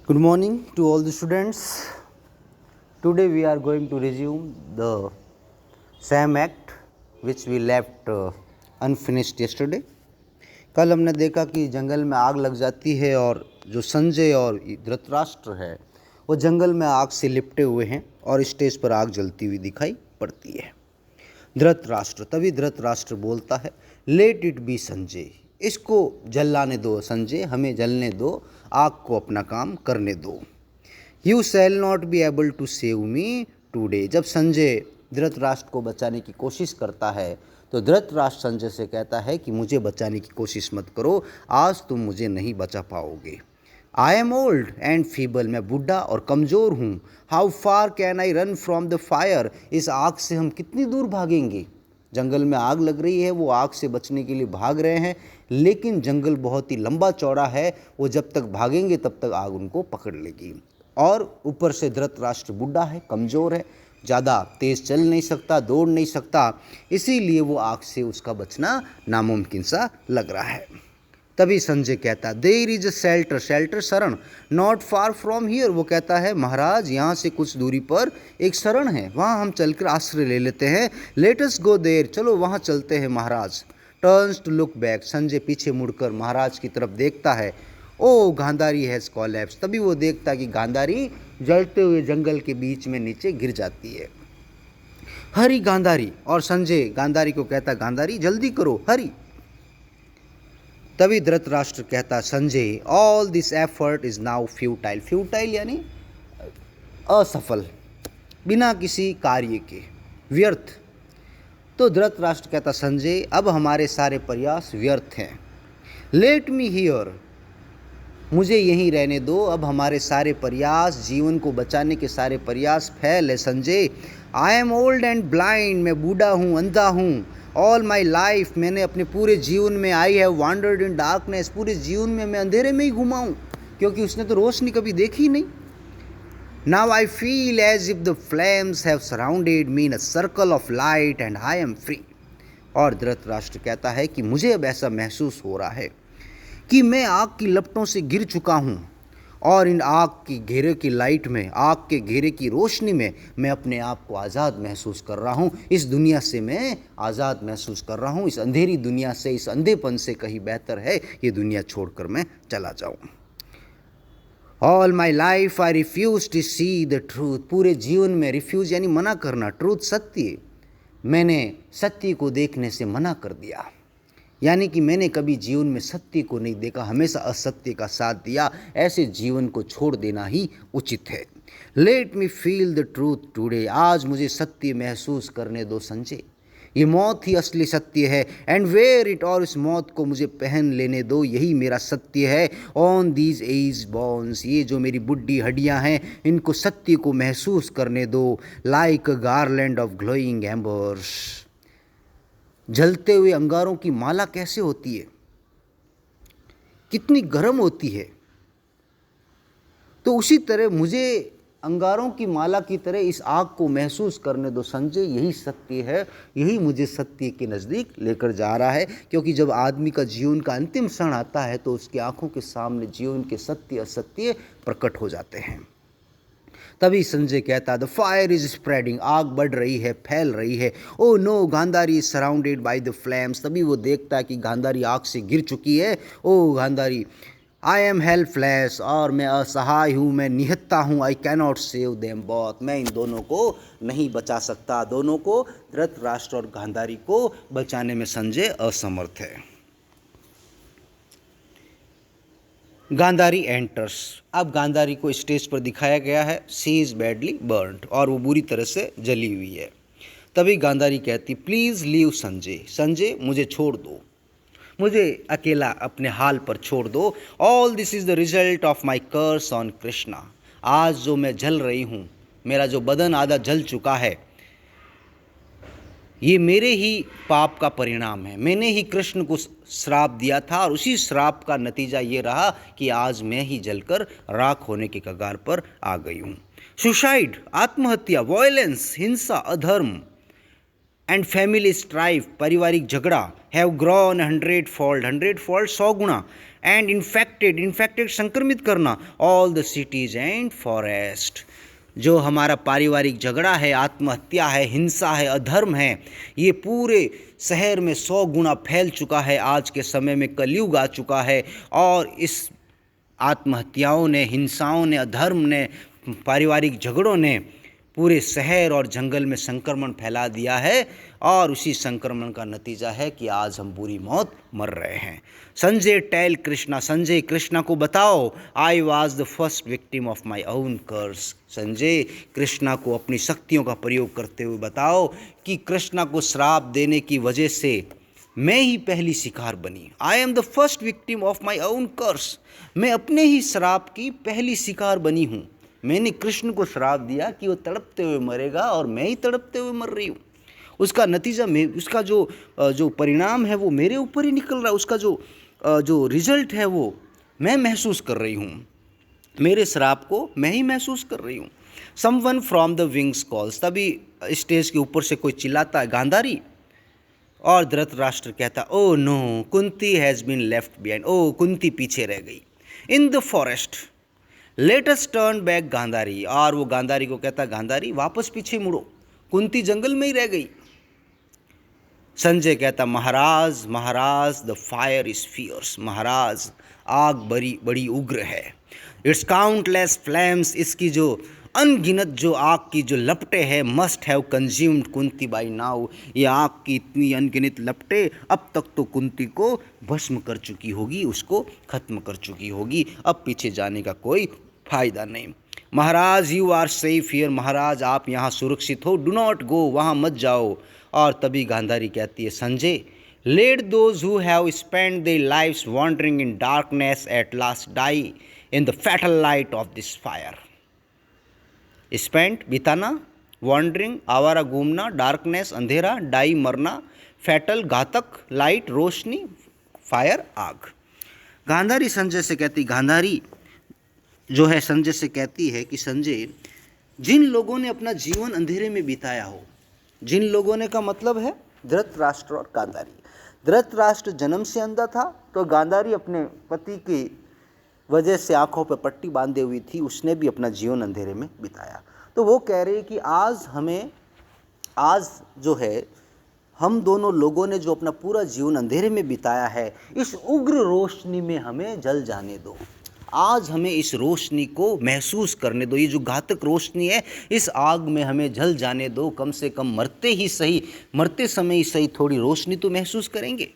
Good morning to all the students. Today we are going to resume the same act which we left unfinished yesterday. कल हमने देखा कि जंगल में आग लग जाती है और जो संजय और धृतराष्ट्र है वो जंगल में आग से लिपटे हुए हैं और स्टेज पर आग जलती हुई दिखाई पड़ती है। धृतराष्ट्र तभी धृतराष्ट्र बोलता है, लेट इट बी संजय, इसको जलाने दो संजय, हमें जलने दो, आग को अपना काम करने दो। You shall not be able to save me today. जब संजय धृतराष्ट्र को बचाने की कोशिश करता है तो धृतराष्ट्र संजय से कहता है कि मुझे बचाने की कोशिश मत करो, आज तुम मुझे नहीं बचा पाओगे। I am old and feeble, मैं बूढ़ा और कमज़ोर हूँ। How far can I run from the fire, इस आग से हम कितनी दूर भागेंगे। जंगल में आग लग रही है, वो आग से बचने के लिए भाग रहे हैं, लेकिन जंगल बहुत ही लंबा चौड़ा है, वो जब तक भागेंगे तब तक आग उनको पकड़ लेगी। और ऊपर से धृतराष्ट्र बूढ़ा है, कमज़ोर है, ज़्यादा तेज़ चल नहीं सकता, दौड़ नहीं सकता, इसीलिए वो आग से उसका बचना नामुमकिन सा लग रहा है। तभी संजय कहता, there is a shelter, shelter शरण, नॉट फार फ्रॉम हियर। वो कहता है, महाराज यहाँ से कुछ दूरी पर एक शरण है, वहाँ हम चलकर आश्रय ले लेते हैं। लेट अस गो देयर, चलो वहाँ चलते हैं महाराज। Turns to look back, Sanjay पीछे मुड़कर महाराज की तरफ देखता है। ओ गांधारी हैज़ कोलैप्स, तभी वो देखता कि गांधारी जलते हुए जंगल के बीच में नीचे गिर जाती है। हरी गांधारी, और संजय गांधारी को कहता, गांधारी जल्दी करो, हरी। तभी धृतराष्ट्र कहता, Sanjay all this effort is now futile, futile यानी असफल, बिना किसी कार्य के, व्यर्थ। तो धृतराष्ट्र कहता, संजय अब हमारे सारे प्रयास व्यर्थ हैं। लेट मी हियर, मुझे यहीं रहने दो, अब हमारे सारे प्रयास, जीवन को बचाने के सारे प्रयास फैल है Sanjay. I am old and blind, मैं बूढ़ा हूँ, अंधा हूँ। ऑल माई लाइफ, मैंने अपने पूरे जीवन में, I have wandered in darkness, पूरे जीवन में मैं अंधेरे में ही घुमा हूँ, क्योंकि उसने तो रोशनी कभी देखी नहीं। Now I feel as if the flames have surrounded me in a circle of light and I am free. और धृतराष्ट्र कहता है कि मुझे अब ऐसा महसूस हो रहा है कि मैं आग की लपटों से गिर चुका हूँ और इन आग की घेरे की लाइट में, आग के घेरे की रोशनी में मैं अपने आप को आज़ाद महसूस कर रहा हूँ। इस दुनिया से मैं आज़ाद महसूस कर रहा हूँ, इस अंधेरी दुनिया से, इस अंधेपन से कहीं बेहतर है ये दुनिया छोड़कर मैं चला जाऊँ। All my life I refuse to see the truth, पूरे जीवन में रिफ्यूज यानी मना करना, ट्रूथ सत्य, मैंने सत्य को देखने से मना कर दिया। यानी कि मैंने कभी जीवन में सत्य को नहीं देखा, हमेशा असत्य का साथ दिया। ऐसे जीवन को छोड़ देना ही उचित है। Let me feel the truth today, आज मुझे सत्य महसूस करने दो संजय। ये मौत ही असली सत्य है। एंड वेयर इट, और इस मौत को मुझे पहन लेने दो, यही मेरा सत्य है। ऑन दीज एज बोन्स, ये जो मेरी बुढ़ी हड्डियाँ हैं, इनको सत्य को महसूस करने दो। Like a garland of glowing एम्बर्स, जलते हुए अंगारों की माला कैसे होती है, कितनी गर्म होती है, तो उसी तरह मुझे अंगारों की माला की तरह इस आग को महसूस करने दो संजय। यही सत्य है, यही मुझे सत्य के नज़दीक लेकर जा रहा है। क्योंकि जब आदमी का जीवन का अंतिम क्षण आता है तो उसकी आंखों के सामने जीवन के सत्य असत्य प्रकट हो जाते हैं। तभी संजय कहता, द फायर इज स्प्रेडिंग, आग बढ़ रही है, फैल रही है। Oh no, Gandhari is surrounded by the flames, तभी वो देखता है कि गांधारी आग से गिर चुकी है। ओ गांधारी, आई एम हेल्पलेस, और मैं असहाय हूँ, मैं निहत्ता हूँ। I cannot save them both, मैं इन दोनों को नहीं बचा सकता। दोनों को, धृतराष्ट्र और गांधारी को बचाने में संजय असमर्थ है। गांधारी एंटर्स, अब गांधारी को स्टेज पर दिखाया गया है। सी इज़ बैडली बर्न्ड, और वो बुरी तरह से जली हुई है। तभी गांधारी कहती, प्लीज़ लीव संजय, संजय मुझे छोड़ दो, मुझे अकेला अपने हाल पर छोड़ दो। All this is the result of my curse on Krishna, आज जो मैं जल रही हूँ, मेरा जो बदन आधा जल चुका है, ये मेरे ही पाप का परिणाम है। मैंने ही कृष्ण को श्राप दिया था और उसी श्राप का नतीजा ये रहा कि आज मैं ही जलकर राख होने के कगार पर आ गई हूँ। सुसाइड, आत्महत्या, वायलेंस, हिंसा, अधर्म एंड फैमिली स्ट्राइफ, पारिवारिक झगड़ा, हैव ग्रॉन 100 फोल्ड, 100 फोल्ड 100 गुणा, एंड इन्फेक्टेड संक्रमित करना all the cities and forest. जो हमारा पारिवारिक झगड़ा है, आत्महत्या है, हिंसा है, अधर्म है, ये पूरे शहर में 100 गुना फैल चुका है। आज के समय में कलयुग आ चुका है और इस आत्महत्याओं ने, हिंसाओं ने, अधर्म ने, पारिवारिक झगड़ों ने पूरे शहर और जंगल में संक्रमण फैला दिया है और उसी संक्रमण का नतीजा है कि आज हम बुरी मौत मर रहे हैं। संजय टेल कृष्णा, संजय कृष्णा को बताओ, I was the first victim of my own curse. Sanjay Krishna को अपनी शक्तियों का प्रयोग करते हुए बताओ कि कृष्णा को श्राप देने की वजह से मैं ही पहली शिकार बनी। I am the first victim of my own curse. मैं अपने ही श्राप की पहली शिकार बनी हूँ। मैंने कृष्ण को श्राप दिया कि वो तड़पते हुए मरेगा और मैं ही तड़पते हुए मर रही हूँ। उसका नतीजा में, उसका जो परिणाम है वो मेरे ऊपर ही निकल रहा है। उसका जो रिजल्ट है वो मैं महसूस कर रही हूँ। मेरे श्राप को मैं ही महसूस कर रही हूँ। Someone from the wings calls. तभी स्टेज के ऊपर से कोई चिल्लाता है, गांधारी। और धृतराष्ट्र कहता, oh no, Kunti has been left behind. Oh Kunti पीछे रह गई। In the forest let us turn back Gandhari. और वो गांधारी को कहता, गांधारी वापस पीछे मुड़ो, कुंती जंगल में ही रह गई। संजय कहता, महाराज महाराज द फायर इज फियर्स। महाराज आग बड़ी उग्र है। It's countless flames. इसकी जो अनगिनत जो आग की जो लपटें हैं, must have consumed Kunti by now. ये आग की इतनी अनगिनत लपटें अब तक तो कुंती को भस्म कर चुकी होगी, उसको खत्म कर चुकी होगी। अब पीछे जाने का कोई फायदा नहीं। महाराज यू आर सेफ हियर। महाराज आप यहाँ सुरक्षित हो, डू नॉट गो, वहाँ मत जाओ। और तभी गांधारी कहती है, Sanjay let those who have spend their lives wandering in darkness at last die in the fatal light of this fire. Spend बिताना, वॉन्डरिंग आवारा घूमना, डार्कनेस अंधेरा, डाई मरना, फैटल घातक, लाइट रोशनी, फायर आग। गांधारी संजय से कहती, गांधारी जो है संजय से कहती है कि संजय, जिन लोगों ने अपना जीवन अंधेरे में बिताया हो, जिन लोगों ने का मतलब है धृतराष्ट्र और गांधारी। धृतराष्ट्र जन्म से अंधा था तो गांधारी अपने पति की वजह से आंखों पर पट्टी बांधे हुई थी, उसने भी अपना जीवन अंधेरे में बिताया। तो वो कह रहे हैं कि आज जो है हम दोनों लोगों ने जो अपना पूरा जीवन अंधेरे में बिताया है, इस उग्र रोशनी में हमें जल जाने दो। आज हमें इस रोशनी को महसूस करने दो। ये जो घातक रोशनी है, इस आग में हमें जल जाने दो। कम से कम मरते समय ही सही थोड़ी रोशनी तो महसूस करेंगे।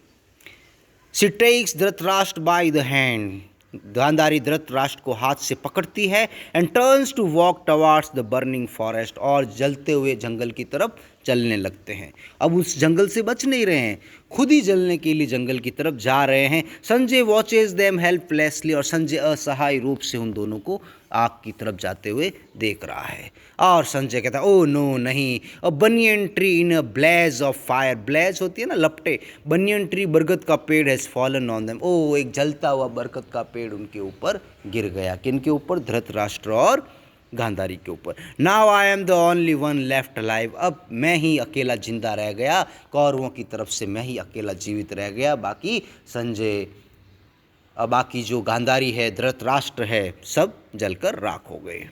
She takes Dhritarashtra by the hand. Gandhari Dhritarashtra को हाथ से पकड़ती है and turns to walk towards the burning forest. और जलते हुए जंगल की तरफ चलने लगते हैं। अब उस जंगल से बच नहीं रहे हैं, खुद ही जलने के लिए जंगल की तरफ जा रहे हैं। Sanjay watches them helplessly. और संजय असहाय रूप से उन दोनों को आग की तरफ जाते हुए देख रहा है। और संजय कहता है, ओ नो, नहीं, a banyan tree in a blaze of fire. Blaze होती है ना, लपटे। बनियन ट्री, बरगद का पेड़, has fallen on them. Oh, एक जलता हुआ बरगद का पेड़ उनके ऊपर गिर गया। किनके ऊपर? धृतराष्ट्र और गांधारी के ऊपर। Now I am the only one left alive. अब मैं ही अकेला जिंदा रह गया, कौरवों की तरफ से मैं ही अकेला जीवित रह गया। बाकी संजय, बाकी जो गांधारी है, धृतराष्ट्र है, सब जलकर राख हो गए।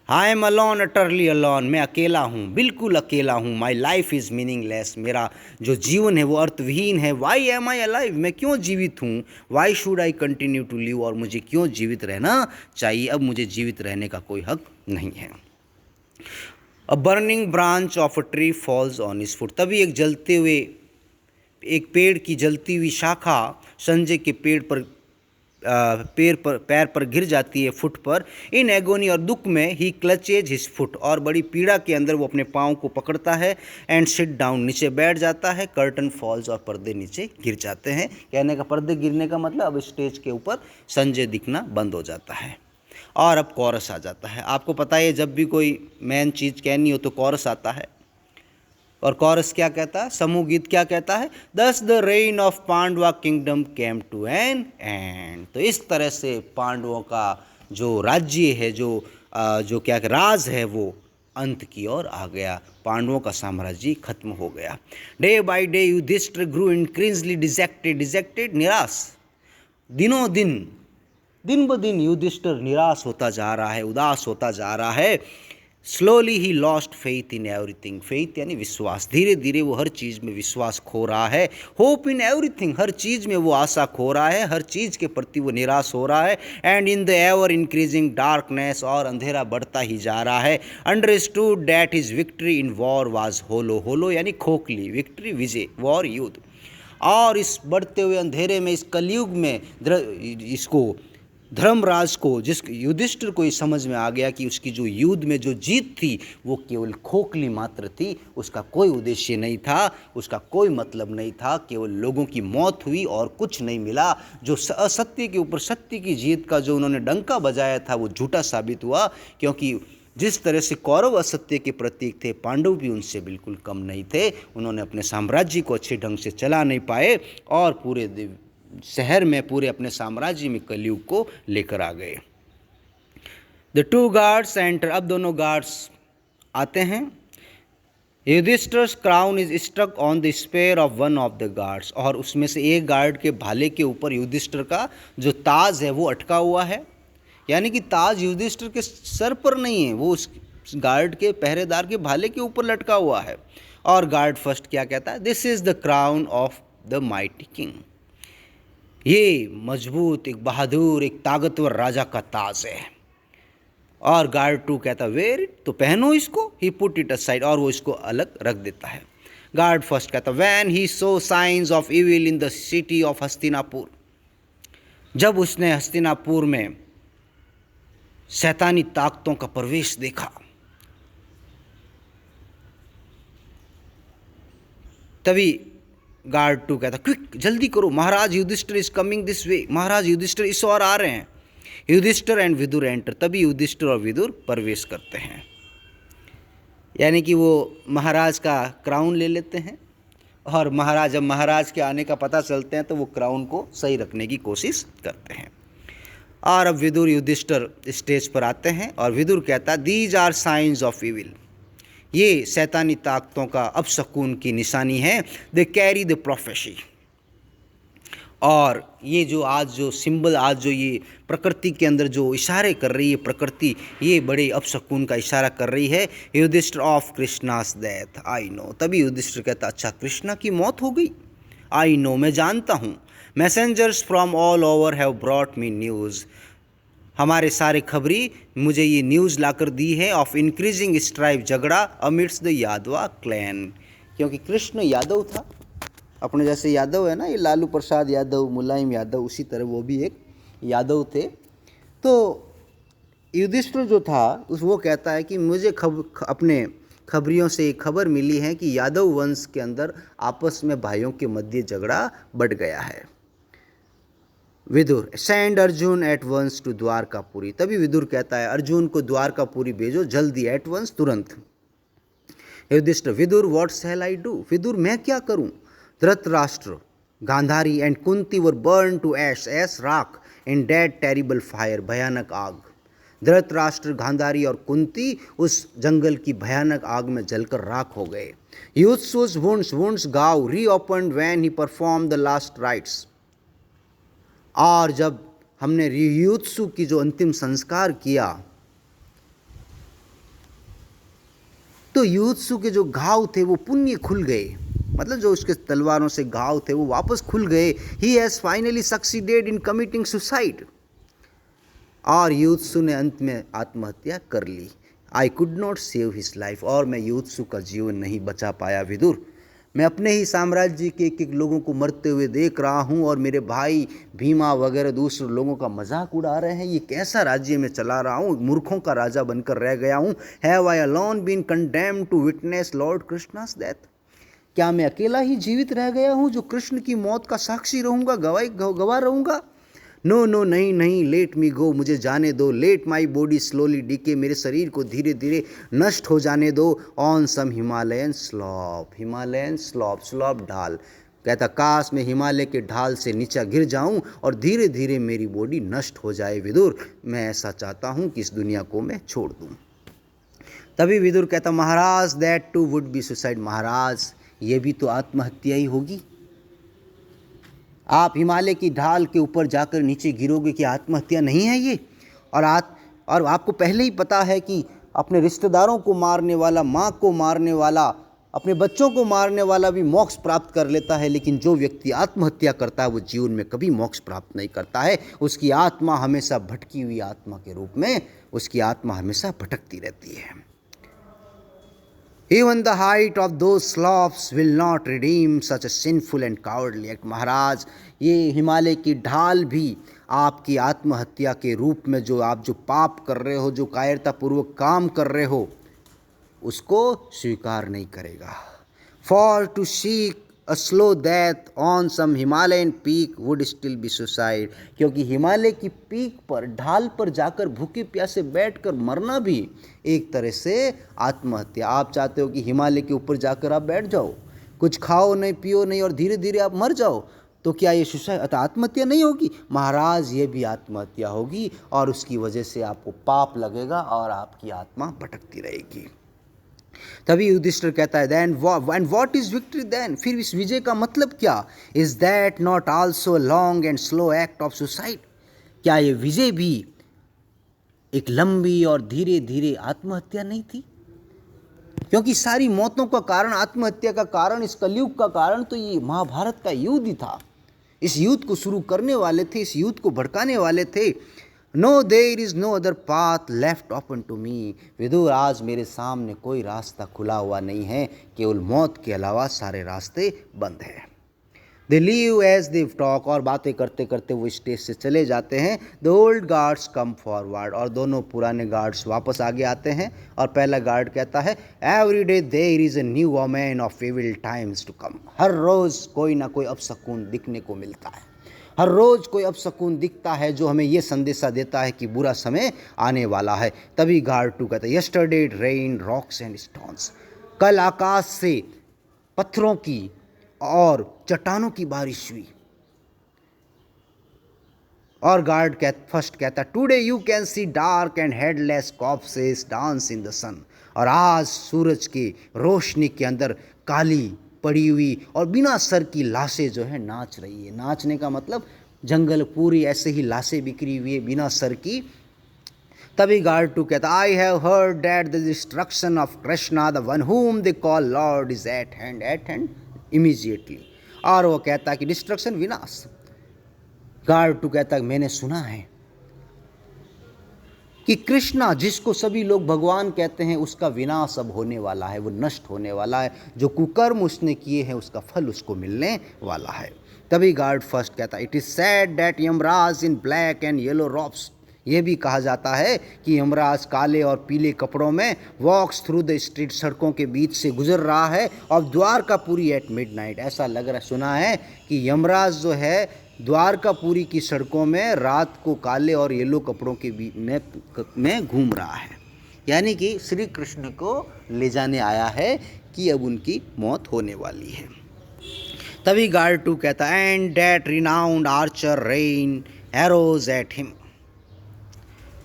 I am alone, utterly alone. मैं अकेला हूँ, बिल्कुल अकेला हूँ। My life is meaningless. मेरा जो जीवन है वो अर्थविहीन है। Why am I alive. मैं क्यों जीवित हूँ? Why should I continue to live. और मुझे क्यों जीवित रहना चाहिए? अब मुझे जीवित रहने का कोई हक नहीं है। अ burning branch of a tree falls on his foot. तभी एक पेड़ की जलती हुई शाखा संजय के पैर पर गिर जाती है, फुट पर। इन एगोनी, और दुख में, ही क्लचेज हिज फुट। और बड़ी पीड़ा के अंदर वो अपने पाँव को पकड़ता है। एंड सिट डाउन, नीचे बैठ जाता है। कर्टन फॉल्स, और पर्दे नीचे गिर जाते हैं। कहने का पर्दे गिरने का मतलब अब स्टेज के ऊपर संजय दिखना बंद हो जाता है और अब कोरस आ जाता है। आपको पता है जब भी कोई मेन चीज़ कहनी हो तो कोरस आता है। और कोरस क्या कहता है? समूह गीत क्या कहता है? Thus the reign of Pandava kingdom came to an end. तो इस तरह से पांडवों का जो राज्य है, जो क्या राज है, वो अंत की ओर आ गया। पांडवों का साम्राज्य खत्म हो गया। Day by day Yudhishthira grew increasingly dejected, निराश। दिनों दिन, दिन ब दिन युधिष्ठिर निराश होता जा रहा है, उदास होता जा रहा है। Slowly he lost faith in everything, faith यानी विश्वास, धीरे धीरे वो हर चीज़ में विश्वास खो रहा है। होप इन एवरीथिंग, हर चीज़ में वो आशा खो रहा है, हर चीज़ के प्रति वो निराश हो रहा है। And in the ever increasing darkness, और अंधेरा बढ़ता ही जा रहा है। Understood that his victory in war was hollow, hollow यानी खोखली, विक्ट्री विजय, वॉर युद्ध। और इस बढ़ते हुए अंधेरे में, इस कलयुग में इसको धर्मराज को, जिस युधिष्ठिर को ये समझ में आ गया कि उसकी जो युद्ध में जो जीत थी वो केवल खोखली मात्र थी, उसका कोई उद्देश्य नहीं था, उसका कोई मतलब नहीं था, केवल लोगों की मौत हुई और कुछ नहीं मिला। जो असत्य के ऊपर सत्य की जीत का जो उन्होंने डंका बजाया था वो झूठा साबित हुआ, क्योंकि जिस तरह से कौरव असत्य के प्रतीक थे, पांडव भी उनसे बिल्कुल कम नहीं थे। उन्होंने अपने साम्राज्य को अच्छे ढंग से चला नहीं पाए और पूरे शहर में, पूरे अपने साम्राज्य में कलयुग को लेकर आ गए। द टू गार्ड्स एंटर, अब दोनों गार्ड्स आते हैं। Yudhishthira's crown is stuck on the spear of one of the guards, और उसमें से एक गार्ड के भाले के ऊपर युधिष्ठिर का जो ताज है वो अटका हुआ है। यानी कि ताज युधिष्ठिर के सर पर नहीं है, वो उस गार्ड के, पहरेदार के भाले के ऊपर लटका हुआ है। और गार्ड फर्स्ट क्या कहता है, this is the crown of the mighty king, ये मजबूत, एक बहादुर, एक ताकतवर राजा का ताज है। और गार्ड टू कहता वेयर इट, तो पहनो इसको। ही पुट इट असाइड, और वो इसको अलग रख देता है। गार्ड फर्स्ट कहता when he so science of evil in the city of Hastinapur, जब उसने हस्तिनापुर में शैतानी ताकतों का प्रवेश देखा, तभी गार्ड टू कहता क्विक, जल्दी करो, महाराज Yudhishthira is coming this way, महाराज युधिष्ठिर इस ओर आ रहे हैं। युधिष्ठिर एंड विदुर एंटर, तभी युधिष्ठिर और विदुर प्रवेश करते हैं। यानी कि वो महाराज का क्राउन ले लेते हैं, और महाराज, जब महाराज के आने का पता चलते हैं तो वो क्राउन को सही रखने की कोशिश करते हैं। और अब विदुर युधिष्ठिर स्टेज पर आते हैं, और विदुर कहता these are signs of evil, ये शैतानी ताकतों का अपशकुन की निशानी है। दे कैरी द प्रोफेसी, और ये जो आज जो सिंबल, आज जो ये प्रकृति के अंदर जो इशारे कर रही है प्रकृति, ये बड़े अपशकुन का इशारा कर रही है। Yudhishthir of Krishna's death I know, तभी युधिष्ठिर कहता अच्छा कृष्णा की मौत हो गई, आई नो, मैं जानता हूँ। Messengers from all over have brought me news, हमारे सारे खबरी मुझे ये न्यूज़ लाकर दी है ऑफ इंक्रीजिंग स्ट्राइफ, झगड़ा अमिट्स द यादवा क्लैन, क्योंकि कृष्ण यादव था, अपने जैसे यादव है ना, ये लालू प्रसाद यादव, मुलायम यादव, उसी तरह वो भी एक यादव थे। तो युधिष्ठिर जो था वो कहता है कि मुझे अपने खबरियों से एक खबर मिली है कि यादव वंश के अंदर आपस में भाइयों के मध्य झगड़ा बढ़ गया है। Vidur send Arjun at once to Dwarkapuri, तभी विदुर कहता है अर्जुन को द्वारकापुरी भेजो जल्दी, एट वंस, तुरंत। Yudhishthira Vidur what shall I do, Vidur मैं क्या करूं। Dhritarashtra, Gandhari and Kunti were burn to ash, ash राख, इन डेड टेरिबल फायर, भयानक आग। धृतराष्ट्र, गांधारी और कुंती उस जंगल की भयानक आग में जलकर राख हो गए। Yuyutsu's wounds, wounds gave reopened when he perform the last rites, और जब हमने युत्सु की जो अंतिम संस्कार किया तो युत्सु के जो घाव थे वो पुण्य खुल गए, मतलब जो उसके तलवारों से घाव थे वो वापस खुल गए। He has finally succeeded in committing suicide, और युत्सु ने अंत में आत्महत्या कर ली। I could not save his life, और मैं युत्सु का जीवन नहीं बचा पाया विदुर, मैं अपने ही साम्राज्य के एक एक लोगों को मरते हुए देख रहा हूँ, और मेरे भाई भीमा वगैरह दूसरे लोगों का मजाक उड़ा रहे हैं। ये कैसा राज्य में चला रहा हूँ, मूर्खों का राजा बनकर रह गया हूँ। Have I alone been condemned to witness lord Krishna's death, क्या मैं अकेला ही जीवित रह गया हूँ जो कृष्ण की मौत का साक्षी रहूँगा, गवाह रहूँगा। नो नो, नहीं नहीं, लेट मी गो, मुझे जाने दो। Let my body slowly decay, मेरे शरीर को धीरे धीरे नष्ट हो जाने दो। On some Himalayan slope, Himalayan slope, slope ढाल, कहता काश मैं हिमालय के ढाल से नीचे गिर जाऊं और धीरे धीरे मेरी बॉडी नष्ट हो जाए। विदुर मैं ऐसा चाहता हूं कि इस दुनिया को मैं छोड़ दूं। तभी विदुर कहता महाराज that too would be suicide, महाराज ये भी तो आत्महत्या ही होगी। आप हिमालय की ढाल के ऊपर जाकर नीचे गिरोगे कि आत्महत्या नहीं है ये? और आपको पहले ही पता है कि अपने रिश्तेदारों को मारने वाला, माँ को मारने वाला, अपने बच्चों को मारने वाला भी मोक्ष प्राप्त कर लेता है, लेकिन जो व्यक्ति आत्महत्या करता है वो जीवन में कभी मोक्ष प्राप्त नहीं करता है। उसकी आत्मा हमेशा भटकी हुई आत्मा के रूप में, उसकी आत्मा हमेशा भटकती रहती है। Even the height of those sloths will not redeem such a sinful and cowardly act। महाराज, ये हिमालय की ढाल भी आपकी आत्महत्या के रूप में जो पाप कर रहे हो, जो कायरतापूर्वक काम कर रहे हो, उसको स्वीकार नहीं करेगा। For to seek a slow death on some Himalayan peak would still be suicide। क्योंकि हिमालय की पीक पर, ढाल पर जाकर भूखे प्यासे बैठकर मरना भी एक तरह से आत्महत्या। आप चाहते हो कि हिमालय के ऊपर जाकर आप बैठ जाओ, कुछ खाओ नहीं, पियो नहीं और धीरे धीरे आप मर जाओ, तो क्या ये सुसाइड, आत्महत्या नहीं होगी? महाराज, ये भी आत्महत्या होगी और उसकी वजह से आपको पाप लगेगा और आपकी आत्मा भटकती रहेगी। तभी युधिष्ठिर कहता है then and what is victory then, फिर इस विजय का मतलब क्या? Is that not also long and slow act of suicide? क्या ये विजय भी एक लंबी और धीरे धीरे आत्महत्या नहीं थी? क्योंकि सारी मौतों का कारण, आत्महत्या का कारण, इस कलयुग का कारण तो ये महाभारत का युद्ध ही था। इस युद्ध को शुरू करने वाले थे, इस युद्ध को भड़काने वाले थे। No there is no other path left open to me. Vidur, आज मेरे सामने कोई रास्ता खुला हुआ नहीं है, केवल मौत के अलावा सारे रास्ते बंद हैं। दे लीव एज दे टॉक, और बातें करते करते वो स्टेज से चले जाते हैं। The old guards come forward, और दोनों पुराने गार्ड्स वापस आगे आते हैं। और पहला गार्ड कहता है every day there is a new omen of evil times to come. हर रोज़ कोई ना कोई अपशकुन दिखने को मिलता है, हर रोज़ कोई अपशकुन दिखता है जो हमें ये संदेशा देता है कि बुरा समय आने वाला है। तभी गार्ड 2 कहता है yesterday it rain rocks and stones, कल आकाश से पत्थरों की और चट्टानों की बारिश हुई। और गार्ड फर्स्ट कहता today you can see dark and headless corpses dance in the sun, और आज सूरज की रोशनी के अंदर काली पड़ी हुई और बिना सर की लाशें जो है नाच रही है। नाचने का मतलब जंगल पूरी ऐसे ही लाशें बिखरी हुई है बिना सर की। तभी गार्ड 2 कहता I have heard that the destruction of Krishna the one हुम they call Lord is eight hand immediately. और वो कहता है कि डिस्ट्रक्शन, विनाश। गार्ड 2 कहता है मैंने सुना है कि कृष्णा, जिसको सभी लोग भगवान कहते हैं, उसका विनाश अब होने वाला है, वो नष्ट होने वाला है। जो कुकर्म उसने किए हैं उसका फल उसको मिलने वाला है। तभी गार्ड फर्स्ट कहता है it is sad that Yamraj in black and yellow robes, ये भी कहा जाता है कि यमराज काले और पीले कपड़ों में वॉक्स थ्रू द स्ट्रीट, सड़कों के बीच से गुजर रहा है, और द्वारकापुरी एट मिडनाइट। ऐसा लग रहा, सुना है कि यमराज जो है द्वारकापुरी की सड़कों में रात को काले और येलो कपड़ों के बीच में घूम रहा है, यानी कि श्री कृष्ण को ले जाने आया है कि अब उनकी मौत होने वाली है। तभी गार्ड 2 कहता है and that renowned Archer rain arrows at him,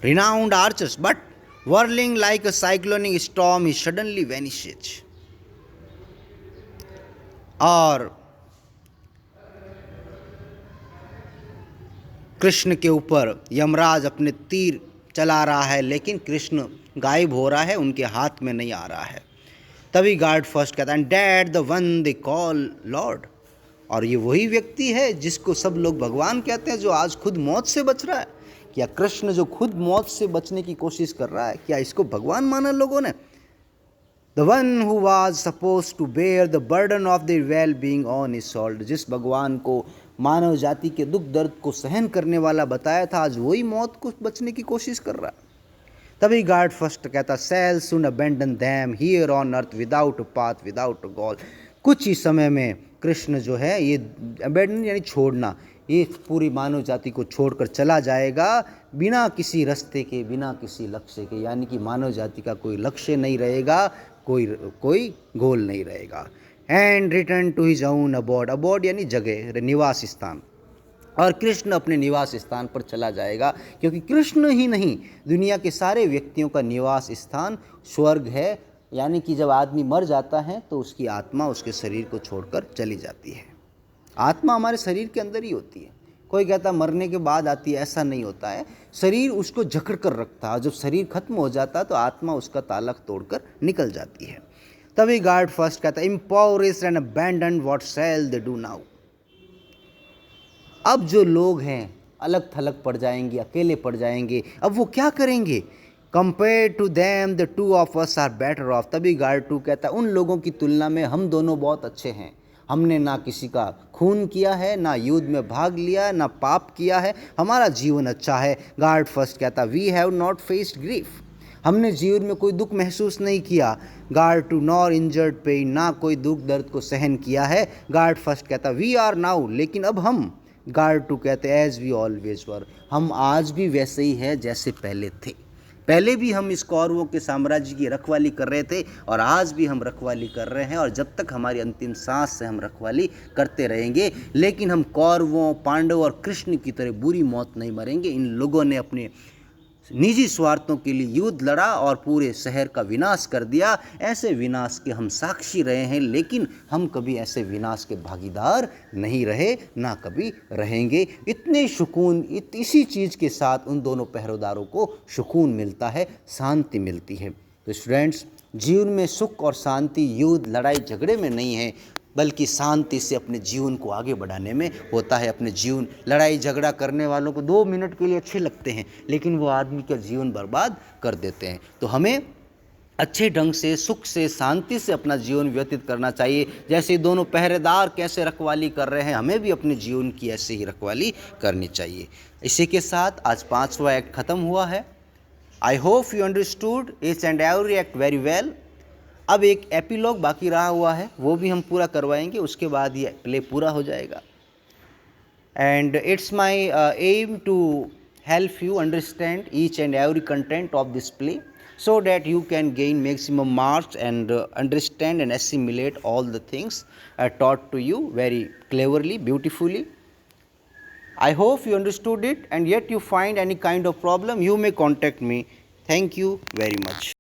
renowned archers, but whirling like a cyclonic storm he suddenly vanishes। और कृष्ण के ऊपर यमराज अपने तीर चला रहा है, लेकिन कृष्ण गायब हो रहा है, उनके हाथ में नहीं आ रहा है। तभी गार्ड फर्स्ट कहता है and that the one they call Lord, और ये वही व्यक्ति है जिसको सब लोग भगवान कहते हैं, जो आज खुद मौत से बच रहा है। क्या कृष्ण जो खुद मौत से बचने की कोशिश कर रहा है, क्या इसको भगवान माना लोगों ने? The one who was suppose to bear the burden of the well being on his shoulder, जिस भगवान को मानव जाति के दुख दर्द को सहन करने वाला बताया था, आज वही मौत को बचने की कोशिश कर रहा है। तभी गार्ड फर्स्ट कहता shall soon abandon them here on earth without a path without a goal. कुछ ही समय में कृष्ण जो है ये अबेंडन यानी छोड़ना, ये पूरी मानव जाति को छोड़कर चला जाएगा बिना किसी रास्ते के, बिना किसी लक्ष्य के, यानी कि मानव जाति का कोई लक्ष्य नहीं रहेगा, कोई गोल नहीं रहेगा। And return to his own abode, abode यानी जगह, निवास स्थान, और कृष्ण अपने निवास स्थान पर चला जाएगा, क्योंकि कृष्ण ही नहीं दुनिया के सारे व्यक्तियों का निवास स्थान स्वर्ग है। यानी कि जब आदमी मर जाता है तो उसकी आत्मा उसके शरीर को छोड़कर चली जाती है। आत्मा हमारे शरीर के अंदर ही होती है। कोई कहता मरने के बाद आती है, ऐसा नहीं होता है। शरीर उसको जकड़ कर रखता है, जब शरीर खत्म हो जाता है तो आत्मा उसका तालक तोड़कर निकल जाती है। तभी गॉड फर्स्ट कहता है impoverish and abandon what shall they do now. अब जो लोग हैं अलग थलग पड़ जाएंगे, अकेले पड़ जाएंगे, अब वो क्या करेंगे? Compare to them the two of us are better off. तभी गार्ड 2 कहता है उन लोगों की तुलना में हम दोनों बहुत अच्छे हैं। हमने ना किसी का खून किया है, ना युद्ध में भाग लिया, ना पाप किया है, हमारा जीवन अच्छा है। गार्ड फर्स्ट कहता we have not faced grief. हमने जीवन में कोई दुख महसूस नहीं किया। गार्ड 2 नॉर इंजर्ड पेन, ना कोई दुख दर्द को सहन किया है। गार्ड फर्स्ट कहता वी आर नाउ, लेकिन अब हम। गार्ड 2 कहते एज वी ऑलवेज वर, हम आज भी वैसे ही हैं जैसे पहले थे। पहले भी हम इस कौरवों के साम्राज्य की रखवाली कर रहे थे और आज भी हम रखवाली कर रहे हैं, और जब तक हमारी अंतिम सांस से हम रखवाली करते रहेंगे। लेकिन हम कौरवों, पांडव और कृष्ण की तरह बुरी मौत नहीं मरेंगे। इन लोगों ने अपने निजी स्वार्थों के लिए युद्ध लड़ा और पूरे शहर का विनाश कर दिया। ऐसे विनाश के हम साक्षी रहे हैं, लेकिन हम कभी ऐसे विनाश के भागीदार नहीं रहे, ना कभी रहेंगे। इतने सुकून, इसी चीज़ के साथ उन दोनों पहरेदारों को सुकून मिलता है, शांति मिलती है। तो स्टूडेंट्स, जीवन में सुख और शांति युद्ध, लड़ाई झगड़े में नहीं है, बल्कि शांति से अपने जीवन को आगे बढ़ाने में होता है। अपने जीवन, लड़ाई झगड़ा करने वालों को 2 मिनट के लिए अच्छे लगते हैं, लेकिन वो आदमी का जीवन बर्बाद कर देते हैं। तो हमें अच्छे ढंग से, सुख से, शांति से अपना जीवन व्यतीत करना चाहिए। जैसे दोनों पहरेदार कैसे रखवाली कर रहे हैं, हमें भी अपने जीवन की ऐसे ही रखवाली करनी चाहिए। इसी के साथ आज 5वां एक्ट ख़त्म हुआ है। I hope you understood each and every act very well. अब एक एपिलॉग बाकी रहा हुआ है, वो भी हम पूरा करवाएंगे, उसके बाद ये प्ले पूरा हो जाएगा। And it's my aim to help you understand each and every content of this play, so that you can gain maximum marks and understand and assimilate all the things taught to you very cleverly, beautifully. I hope you understood it, and yet you find any kind of problem, you may contact me. Thank you very much.